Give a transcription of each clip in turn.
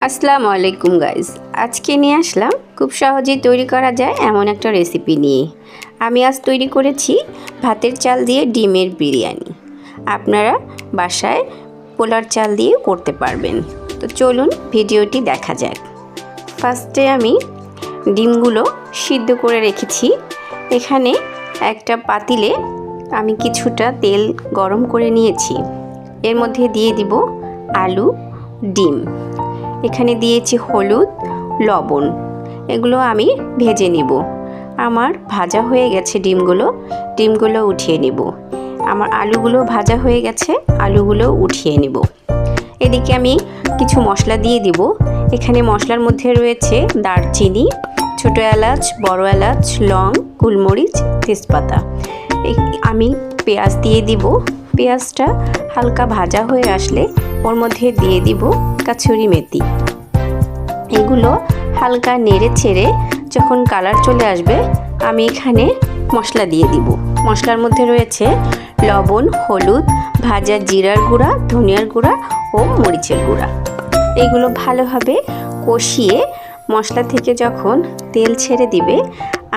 আসসালামু আলাইকুম গাইস, আজকে নিয়ে আসলাম খুব সহজেই তৈরি করা যায় এমন একটা রেসিপি নিয়ে। আমি আজ তৈরি করেছি ভাতের চাল দিয়ে ডিমের বিরিয়ানি। আপনারা বাসায় পোলার চাল দিয়ে করতে পারবেন। তো চলুন ভিডিওটি দেখা যাক। ফার্স্টে আমি ডিমগুলো সিদ্ধ করে রেখেছি। এখানে একটা পাতিলে আমি কিছুটা তেল গরম করে নিয়েছি। এর মধ্যে দিয়ে দিব আলু, ডিম। এখানে দিয়েছি হলুদ, লবণ। এগুলো আমি ভেজে নিব। আমার ভাজা হয়ে গেছে ডিমগুলো উঠিয়ে নিব। আমার আলুগুলো ভাজা হয়ে গেছে, আলুগুলো উঠিয়ে নিব। এদিকে আমি কিছু মশলা দিয়ে দিব। এখানে মশলার মধ্যে রয়েছে দারচিনি, ছোটো এলাচ, বড় এলাচ, লং, গোলমরিচ, তেজপাতা। আমি পেঁয়াজ দিয়ে দিব। পেঁয়াজটা হালকা ভাজা হয়ে আসলে ওর মধ্যে দিয়ে দিব কাসুরি মেথি। এগুলো হালকা নেড়ে ছেড়ে যখন কালার চলে আসবে আমি এখানে মশলা দিয়ে দিব। মশলার মধ্যে রয়েছে লবণ, হলুদ, ভাজা জিরার গুঁড়া, ধনিয়ার গুঁড়া ও মরিচের গুঁড়া। এগুলো ভালোভাবে কষিয়ে মশলা থেকে যখন তেল ছেড়ে দিবে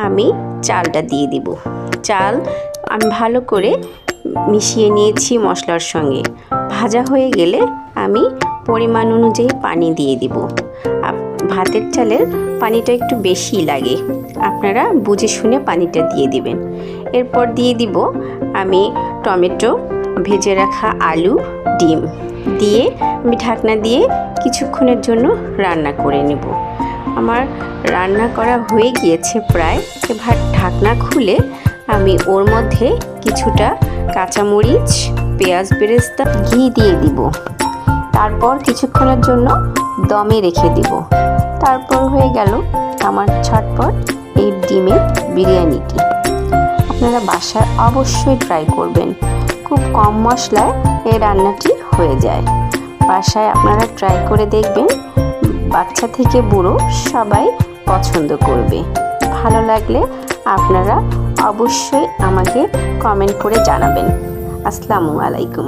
আমি চালটা দিয়ে দিব। চাল আমি ভালো করে মিশিয়ে নিয়েছি মশলার সঙ্গে। ভাজা হয়ে গেলে আমি পরিমাণ অনুযায়ী পানি দিয়ে দিব। ভাতের চালের পানিটা একটু বেশি লাগে, আপনারা বুঝে শুনে পানিটা দিয়ে দিবেন। এরপর দিয়ে দিব আমি টমেটো, ভেজে রাখা আলু, ডিম দিয়ে আমি ঢাকনা দিয়ে কিছুক্ষণের জন্য রান্না করে নেব। আমার রান্না করা হয়ে গিয়েছে প্রায়। এবার ঢাকনা খুলে আমি ওর মধ্যে কিছুটা কাঁচামরিচ, পেঁয়াজ বেরেস্তা, ঘি দিয়ে দিব। তারপর কিছুক্ষণের জন্য দমে রেখে দিব। তারপর হয়ে গেল আমার ঝটপট এই ডিমের বিরিয়ানিটি। আপনারা বাসায় অবশ্যই ট্রাই করবেন। খুব কম মশলায় এই রান্নাটি হয়ে যায়। বাসায় আপনারা ট্রাই করে দেখবেন, বাচ্চা থেকে বুড়ো সবাই পছন্দ করবে। ভালো লাগলে আপনারা অবশ্যই আমাকে কমেন্ট করে জানাবেন। আসসালামু আলাইকুম।